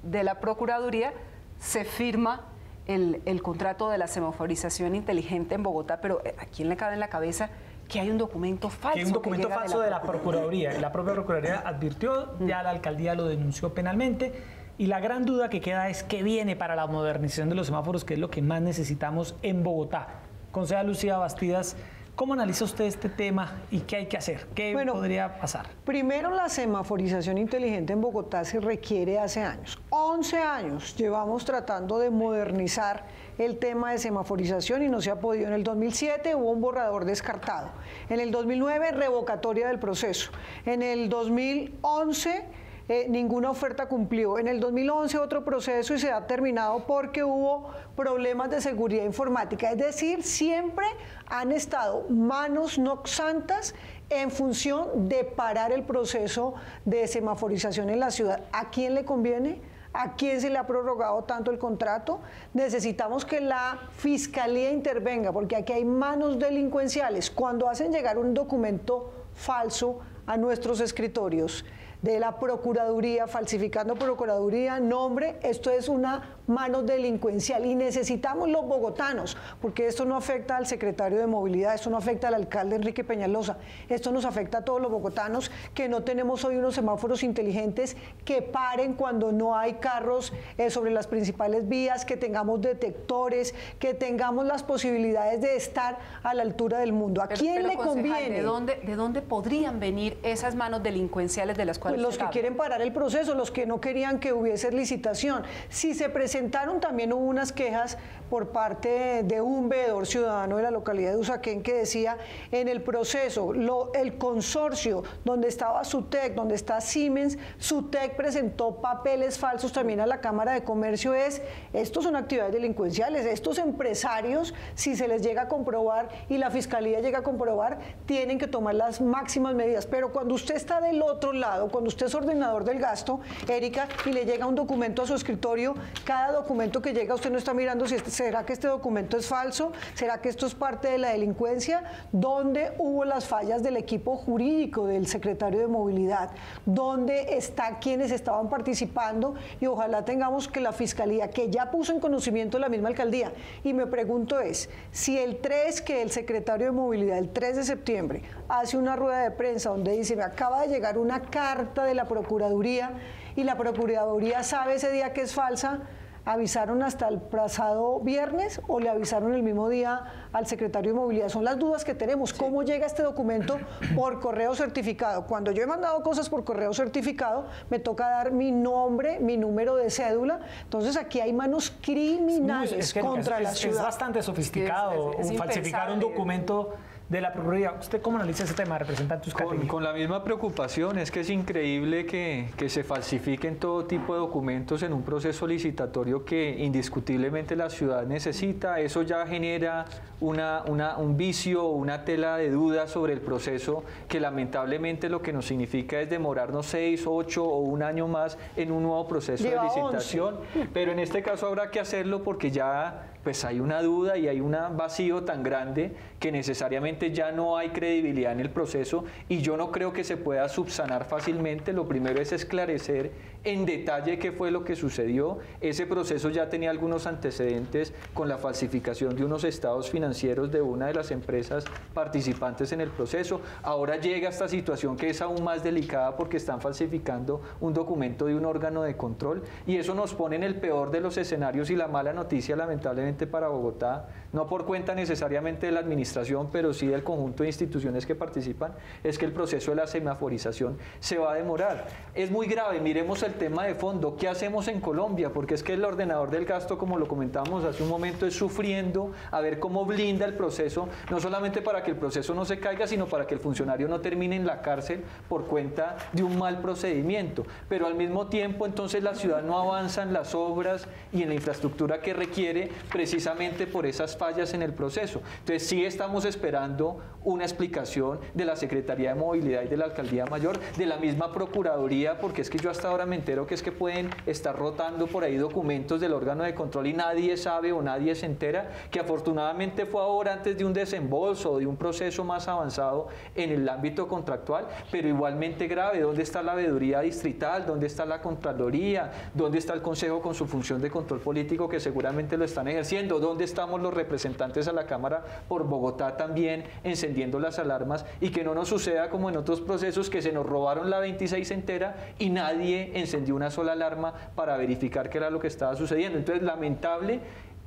de la Procuraduría, se firma el contrato de la semaforización inteligente en Bogotá. Pero ¿a quién le cabe en la cabeza que hay un documento falso? Que hay un documento falso de la Procuraduría. La propia Procuraduría advirtió, ya la alcaldía lo denunció penalmente. Y la gran duda que queda es qué viene para la modernización de los semáforos, que es lo que más necesitamos en Bogotá. Concejal Lucía Bastidas, ¿cómo analiza usted este tema y qué hay que hacer? ¿Qué podría pasar? Primero, la semaforización inteligente en Bogotá se requiere hace años. 11 años llevamos tratando de modernizar el tema de semaforización y no se ha podido. En el 2007 hubo un borrador descartado. En el 2009, revocatoria del proceso. En el 2011... ninguna oferta cumplió. En el 2011 otro proceso y se ha terminado porque hubo problemas de seguridad informática. Es decir, siempre han estado manos no santas en función de parar el proceso de semaforización en la ciudad. ¿A quién le conviene? ¿A quién se le ha prorrogado tanto el contrato? Necesitamos que la Fiscalía intervenga, porque aquí hay manos delincuenciales. Cuando hacen llegar un documento falso a nuestros escritorios de la Procuraduría, falsificando Procuraduría, nombre, esto es una mano delincuencial y necesitamos los bogotanos, porque esto no afecta al secretario de Movilidad, esto no afecta al alcalde Enrique Peñalosa, esto nos afecta a todos los bogotanos que no tenemos hoy unos semáforos inteligentes que paren cuando no hay carros sobre las principales vías, que tengamos detectores, que tengamos las posibilidades de estar a la altura del mundo. ¿A quién le conviene? ¿De dónde podrían venir esas manos delincuenciales de las cuales los que quieren parar el proceso, los que no querían que hubiese licitación? Si se presentaron, también hubo unas quejas por parte de un veedor ciudadano de la localidad de Usaquén que decía, en el proceso, el consorcio donde estaba SUTEC, donde está Siemens, SUTEC presentó papeles falsos también a la Cámara de Comercio. Estos son actividades delincuenciales. Estos empresarios, si se les llega a comprobar y la Fiscalía llega a comprobar, tienen que tomar las máximas medidas. Pero cuando usted está del otro lado, cuando usted es ordenador del gasto, Erika, y le llega un documento a su escritorio, cada documento que llega usted no está mirando si será que este documento es falso, será que esto es parte de la delincuencia. ¿Dónde hubo las fallas del equipo jurídico del secretario de Movilidad? ¿Dónde está quienes estaban participando? Y ojalá tengamos que la Fiscalía, que ya puso en conocimiento la misma alcaldía, y me pregunto es, si el 3, que el secretario de Movilidad, el 3 de septiembre, hace una rueda de prensa donde dice, me acaba de llegar una carta de la Procuraduría, y la Procuraduría sabe ese día que es falsa, ¿avisaron hasta el pasado viernes o le avisaron el mismo día al secretario de Movilidad? Son las dudas que tenemos. Sí. ¿Cómo llega este documento por correo certificado? Cuando yo he mandado cosas por correo certificado, me toca dar mi nombre, mi número de cédula. Entonces aquí hay manos criminales contra la ciudad. Es bastante sofisticado falsificar un documento de la Procuraduría. ¿Usted cómo analiza ese tema, representante Uzcategui? Con la misma preocupación, es que es increíble que se falsifiquen todo tipo de documentos en un proceso licitatorio que indiscutiblemente la ciudad necesita. Eso ya genera un vicio, una tela de dudas sobre el proceso que lamentablemente lo que nos significa es demorarnos 6, 8 o un año más en un nuevo proceso de licitación. 11. Pero en este caso habrá que hacerlo porque ya pues hay una duda y hay un vacío tan grande que necesariamente ya no hay credibilidad en el proceso y yo no creo que se pueda subsanar fácilmente. Lo primero es esclarecer en detalle qué fue lo que sucedió. Ese proceso ya tenía algunos antecedentes con la falsificación de unos estados financieros de una de las empresas participantes en el proceso. Ahora llega esta situación que es aún más delicada porque están falsificando un documento de un órgano de control y eso nos pone en el peor de los escenarios y la mala noticia lamentablemente para Bogotá, no por cuenta necesariamente de la administración, pero sí del conjunto de instituciones que participan, es que el proceso de la semaforización se va a demorar. Es muy grave, miremos el tema de fondo, ¿qué hacemos en Colombia? Porque es que el ordenador del gasto, como lo comentábamos hace un momento, es sufriendo a ver cómo blinda el proceso, no solamente para que el proceso no se caiga, sino para que el funcionario no termine en la cárcel por cuenta de un mal procedimiento. Pero al mismo tiempo, entonces, la ciudad no avanza en las obras y en la infraestructura que requiere precisamente por esas fallas en el proceso. Entonces sí estamos esperando una explicación de la Secretaría de Movilidad y de la Alcaldía Mayor, de la misma Procuraduría, porque es que yo hasta ahora me entero que es que pueden estar rotando por ahí documentos del órgano de control y nadie sabe o nadie se entera, que afortunadamente fue ahora antes de un desembolso o de un proceso más avanzado en el ámbito contractual, pero igualmente grave. ¿Dónde está la veeduría distrital? ¿Dónde está la Contraloría? ¿Dónde está el Consejo con su función de control político que seguramente lo están ejerciendo? ¿Dónde estamos los representantes a la Cámara por Bogotá también encendiendo las alarmas? Y que no nos suceda como en otros procesos que se nos robaron la 26 entera y nadie encendió una sola alarma para verificar qué era lo que estaba sucediendo. Entonces, lamentable.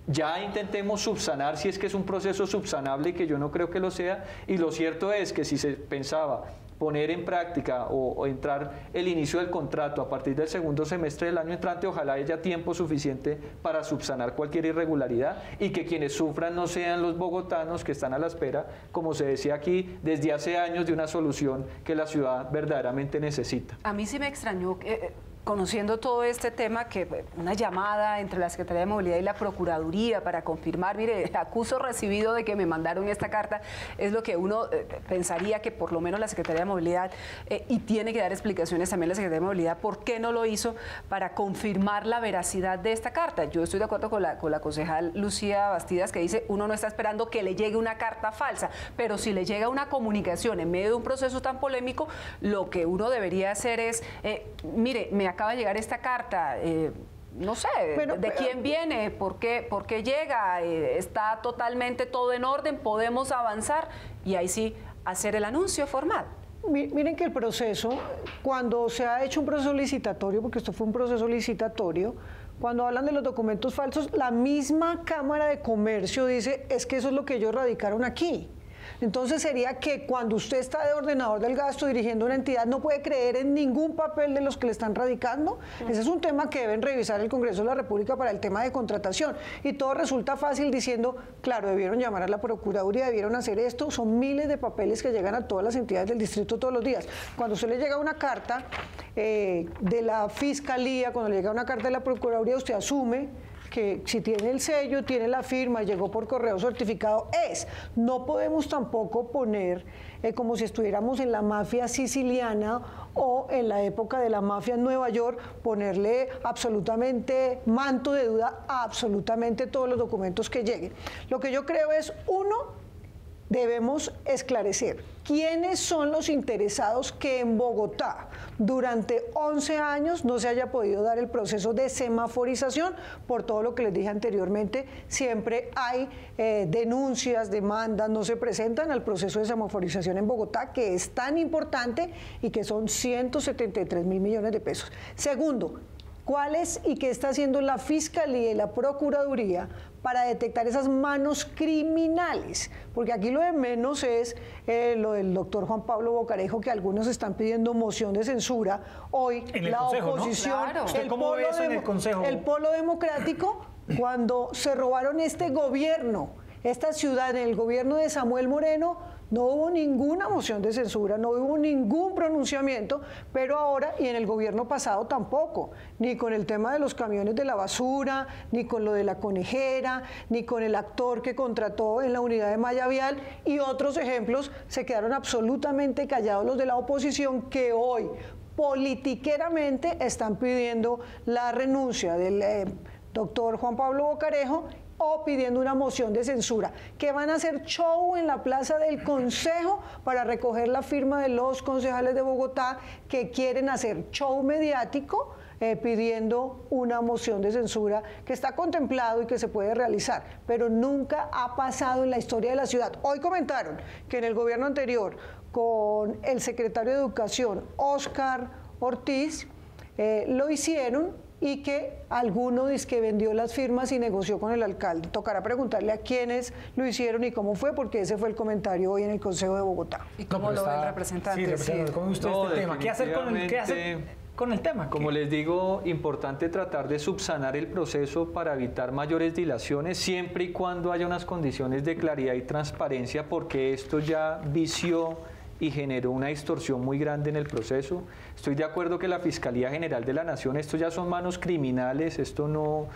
Ya intentemos subsanar si es que es un proceso subsanable, que yo no creo que lo sea, y lo cierto es que si se pensaba poner en práctica o entrar el inicio del contrato a partir del segundo semestre del año entrante, ojalá haya tiempo suficiente para subsanar cualquier irregularidad y que quienes sufran no sean los bogotanos que están a la espera, como se decía aquí, desde hace años de una solución que la ciudad verdaderamente necesita. A mí sí me extrañó conociendo todo este tema, que una llamada entre la Secretaría de Movilidad y la Procuraduría para confirmar, mire, el acuso recibido de que me mandaron esta carta, es lo que uno pensaría que por lo menos la Secretaría de Movilidad, y tiene que dar explicaciones también la Secretaría de Movilidad, por qué no lo hizo para confirmar la veracidad de esta carta. Yo estoy de acuerdo con la concejal Lucía Bastidas, que dice, uno no está esperando que le llegue una carta falsa, pero si le llega una comunicación en medio de un proceso tan polémico, lo que uno debería hacer es, mire, me acaba de llegar esta carta, no sé, bueno, ¿de quién viene? ¿Por qué llega? ¿Está totalmente todo en orden? ¿Podemos avanzar? Y ahí sí, hacer el anuncio formal. Miren que el proceso, cuando se ha hecho un proceso licitatorio, porque esto fue un proceso licitatorio, cuando hablan de los documentos falsos, la misma Cámara de Comercio dice, es que eso es lo que ellos radicaron aquí. Entonces sería que cuando usted está de ordenador del gasto dirigiendo una entidad no puede creer en ningún papel de los que le están radicando. Ese es un tema que deben revisar el Congreso de la República para el tema de contratación. Y todo resulta fácil diciendo, claro, debieron llamar a la Procuraduría, debieron hacer esto. Son miles de papeles que llegan a todas las entidades del distrito todos los días. Cuando usted le llega una carta de la Fiscalía, cuando le llega una carta de la Procuraduría, usted asume que si tiene el sello, tiene la firma, llegó por correo certificado, no podemos tampoco poner como si estuviéramos en la mafia siciliana o en la época de la mafia en Nueva York, ponerle absolutamente manto de duda a absolutamente todos los documentos que lleguen. Lo que yo creo es, uno, debemos esclarecer quiénes son los interesados que en Bogotá durante 11 años no se haya podido dar el proceso de semaforización. Por todo lo que les dije anteriormente, siempre hay denuncias, demandas, no se presentan al proceso de semaforización en Bogotá, que es tan importante y que son 173.000 millones de pesos. Segundo, ¿cuáles y qué está haciendo la Fiscalía y la Procuraduría para detectar esas manos criminales? Porque aquí lo de menos es lo del doctor Juan Pablo Bocarejo, que algunos están pidiendo moción de censura. Hoy la oposición, ¿no? Claro. ¿Cómo ve eso en el Consejo? El Polo Democrático, cuando se robaron este gobierno, esta ciudad, en el gobierno de Samuel Moreno, No hubo ninguna moción de censura, no hubo ningún pronunciamiento, pero ahora y en el gobierno pasado tampoco, ni con el tema de los camiones de la basura, ni con lo de la conejera, ni con el actor que contrató en la unidad de malla vial y otros ejemplos. Se quedaron absolutamente callados los de la oposición, que hoy politiqueramente están pidiendo la renuncia del doctor Juan Pablo Bocarejo o pidiendo una moción de censura, que van a hacer show en la plaza del Consejo para recoger la firma de los concejales de Bogotá que quieren hacer show mediático pidiendo una moción de censura que está contemplado y que se puede realizar, pero nunca ha pasado en la historia de la ciudad. Hoy comentaron que en el gobierno anterior, con el secretario de Educación, Óscar Ortiz, lo hicieron, y que alguno dice que vendió las firmas y negoció con el alcalde. Tocará preguntarle a quiénes lo hicieron y cómo fue, porque ese fue el comentario hoy en el Consejo de Bogotá. ¿Y cómo lo ve el representante? Sí, representante, ¿cómo ve usted este tema? ¿Qué hacer con el tema? Como les digo, importante tratar de subsanar el proceso para evitar mayores dilaciones, siempre y cuando haya unas condiciones de claridad y transparencia, porque esto ya vició y generó una distorsión muy grande en el proceso. Estoy de acuerdo que la Fiscalía General de la Nación, esto ya son manos criminales, esto no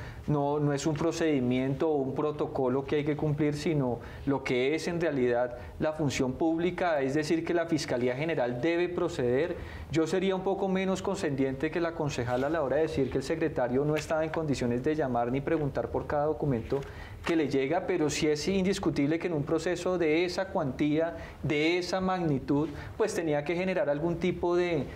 es un procedimiento o un protocolo que hay que cumplir, sino lo que es en realidad la función pública, es decir, que la Fiscalía General debe proceder. Yo sería un poco menos condescendiente que la concejala a la hora de decir que el secretario no estaba en condiciones de llamar ni preguntar por cada documento que le llega, pero sí es indiscutible que en un proceso de esa cuantía, de esa magnitud, pues tenía que generar algún tipo de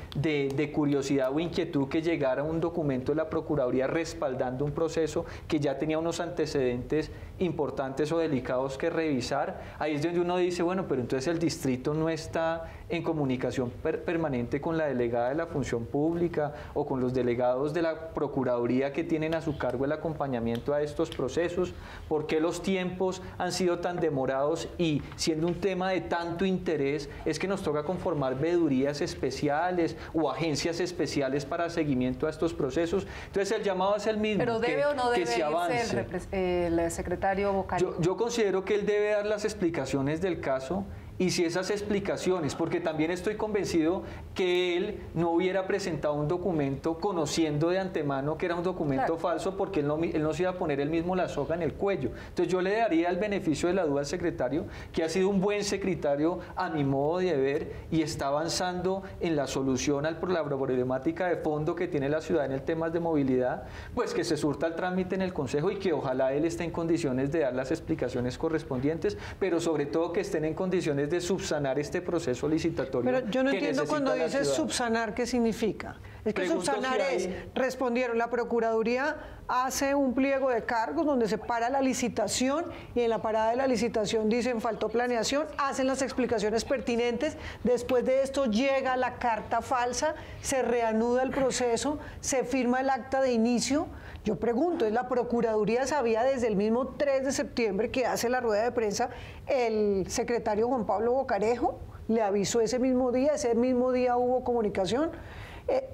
curiosidad o inquietud que llegara un documento de la Procuraduría respaldando un proceso que ya tenía unos antecedentes importantes o delicados que revisar. Ahí es donde uno dice, bueno, pero entonces el distrito no está en comunicación permanente con la delegada de la función pública o con los delegados de la Procuraduría que tienen a su cargo el acompañamiento a estos procesos. ¿Por qué los tiempos han sido tan demorados? Y siendo un tema de tanto interés, es que nos toca conformar veedurías especiales o agencias especiales para seguimiento a estos procesos. Entonces el llamado es el mismo. ¿Pero debe o no debe irse el secretario Bocarejo? Yo considero que él debe dar las explicaciones del caso. Y si esas explicaciones, porque también estoy convencido que él no hubiera presentado un documento conociendo de antemano que era un documento falso, porque él no se iba a poner él mismo la soga en el cuello. Entonces yo le daría el beneficio de la duda al secretario, que ha sido un buen secretario a mi modo de ver y está avanzando en la solución a la problemática de fondo que tiene la ciudad en el tema de movilidad, pues que se surta el trámite en el Consejo y que ojalá él esté en condiciones de dar las explicaciones correspondientes, pero sobre todo que estén en condiciones de subsanar este proceso licitatorio. Pero yo no entiendo cuando dices subsanar, ¿qué significa? Es que subsanar es, respondieron, la Procuraduría hace un pliego de cargos donde se para la licitación y en la parada de la licitación dicen faltó planeación, hacen las explicaciones pertinentes, después de esto llega la carta falsa, se reanuda el proceso, se firma el acta de inicio. Yo pregunto, ¿la Procuraduría sabía desde el mismo 3 de septiembre que hace la rueda de prensa el secretario Juan Pablo Bocarejo? ¿Le avisó ese mismo día hubo comunicación?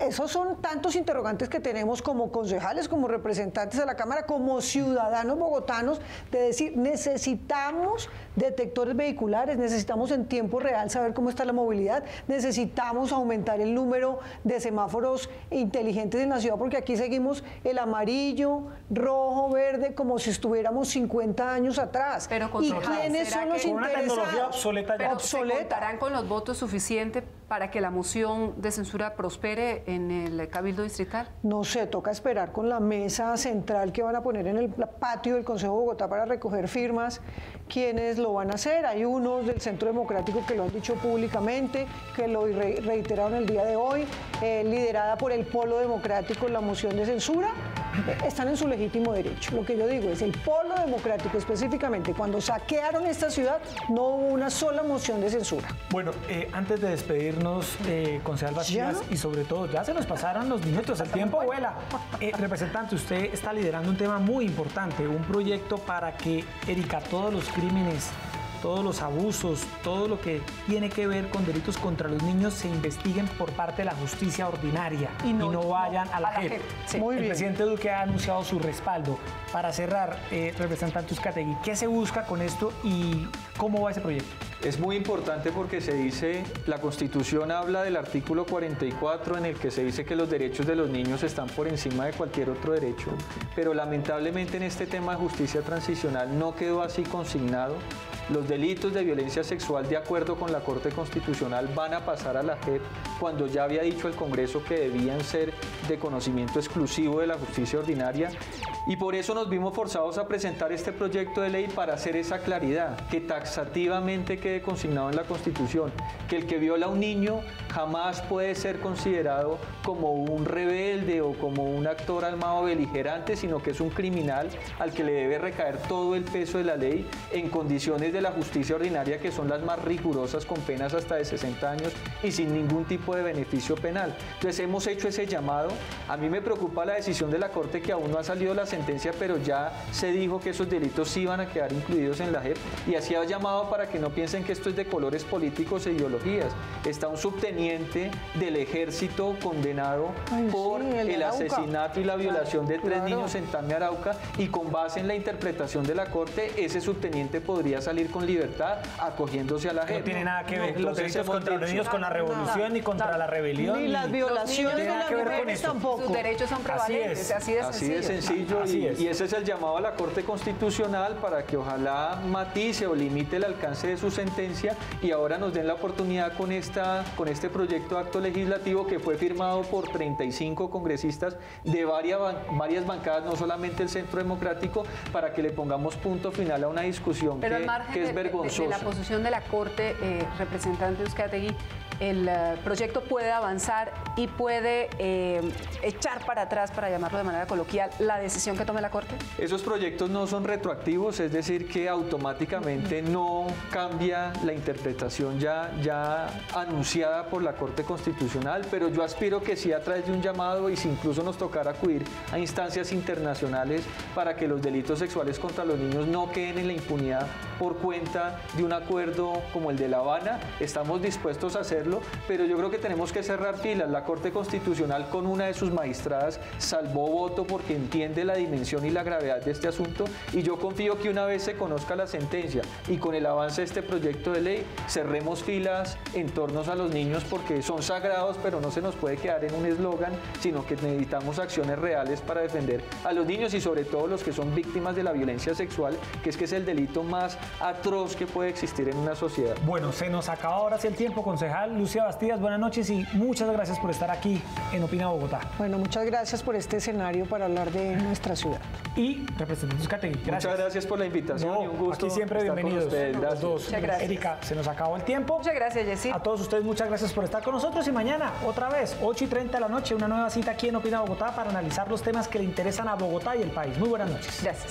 Esos son tantos interrogantes que tenemos como concejales, como representantes de la Cámara, como ciudadanos bogotanos, de decir, necesitamos detectores vehiculares, necesitamos en tiempo real saber cómo está la movilidad, necesitamos aumentar el número de semáforos inteligentes en la ciudad, porque aquí seguimos el amarillo, rojo, verde, como si estuviéramos 50 años atrás. Pero ¿y quiénes son los interesados? Una tecnología obsoleta ya. ¿Se contarán con los votos suficientes para que la moción de censura prospere en el Cabildo Distrital? No sé, toca esperar con la mesa central que van a poner en el patio del Consejo de Bogotá para recoger firmas. ¿Quiénes lo van a hacer? Hay unos del Centro Democrático que lo han dicho públicamente, que lo reiteraron el día de hoy, liderada por el Polo Democrático, la moción de censura. Están en su legítimo derecho. Lo que yo digo es, el Polo Democrático específicamente, cuando saquearon esta ciudad, no hubo una sola moción de censura. Bueno, antes de despedirnos, concejal Vacías, y sobre todo, ya se nos pasaron los minutos, el tiempo vuela. Representante, usted está liderando un tema muy importante, un proyecto para que, Erika, todos los crímenes, todos los abusos, todo lo que tiene que ver con delitos contra los niños se investiguen por parte de la justicia ordinaria y no vayan a la JEP. Sí. El presidente Duque ha anunciado su respaldo. Para cerrar, representante Uzcategui, ¿qué se busca con esto y cómo va ese proyecto? Es muy importante porque se dice, la Constitución habla del artículo 44 en el que se dice que los derechos de los niños están por encima de cualquier otro derecho, pero lamentablemente en este tema de justicia transicional no quedó así consignado. Los delitos de violencia sexual, de acuerdo con la Corte Constitucional, van a pasar a la JEP cuando ya había dicho el Congreso que debían ser de conocimiento exclusivo de la justicia ordinaria, y por eso nos vimos forzados a presentar este proyecto de ley para hacer esa claridad, que taxativamente quede consignado en la Constitución, que el que viola a un niño jamás puede ser considerado como un rebelde o como un actor armado beligerante, sino que es un criminal al que le debe recaer todo el peso de la ley en condiciones de la justicia ordinaria, que son las más rigurosas, con penas hasta de 60 años y sin ningún tipo de beneficio penal. Entonces hemos hecho ese llamado. A mí me preocupa la decisión de la Corte, que aún no ha salido la sentencia, pero ya se dijo que esos delitos sí van a quedar incluidos en la JEP, y así ha llamado para que no piensen que esto es de colores políticos e ideologías. Está un subteniente del ejército condenado por el asesinato y la violación de 3 niños en Tame, Arauca, y con base en la interpretación de la Corte, ese subteniente podría salir con libertad acogiéndose a la JEP. No tiene nada que ver los delitos contra los niños con la revolución, ni contra la rebelión. Ni las violaciones de las mujeres tampoco. Sus derechos son prevalentes, así de sencillo. Y ese es el llamado a la Corte Constitucional para que ojalá matice o limite el alcance de su sentencia, y ahora nos den la oportunidad con este proyecto de acto legislativo que fue firmado por 35 congresistas de varias bancadas, no solamente el Centro Democrático, para que le pongamos punto final a una discusión que es vergonzosa. De la posición de la Corte, representante Uzcategui, el proyecto puede avanzar y puede echar para atrás, para llamarlo de manera coloquial, la decisión que tome la Corte. Esos proyectos no son retroactivos, es decir, que automáticamente no cambia la interpretación ya anunciada por la Corte Constitucional, pero yo aspiro que sí, a través de un llamado, y si incluso nos tocara acudir a instancias internacionales para que los delitos sexuales contra los niños no queden en la impunidad por cuenta de un acuerdo como el de La Habana, estamos dispuestos a hacerlo, pero yo creo que tenemos que cerrar filas. La Corte Constitucional, con una de sus magistradas, salvó voto porque entiende la dimensión y la gravedad de este asunto, y yo confío que una vez se conozca la sentencia y con el avance de este proyecto de ley, cerremos filas en torno a los niños, porque son sagrados, pero no se nos puede quedar en un eslogan, sino que necesitamos acciones reales para defender a los niños, y sobre todo los que son víctimas de la violencia sexual, que es el delito más atroz que puede existir en una sociedad. Bueno, se nos acaba ahora sí el tiempo, concejal. Lucía Bastidas, buenas noches y muchas gracias por estar aquí en Opina Bogotá. Bueno, muchas gracias por este escenario para hablar de nuestra ciudad. Y representante Uzcategui, gracias. Muchas gracias por la invitación y un gusto. Aquí siempre bienvenidos. Gracias. Muchas gracias. Erika, se nos acabó el tiempo. Muchas gracias, Jessy. A todos ustedes, muchas gracias por estar con nosotros, y mañana, otra vez, 8:30 de la noche, una nueva cita aquí en Opina Bogotá para analizar los temas que le interesan a Bogotá y el país. Muy buenas noches. Gracias.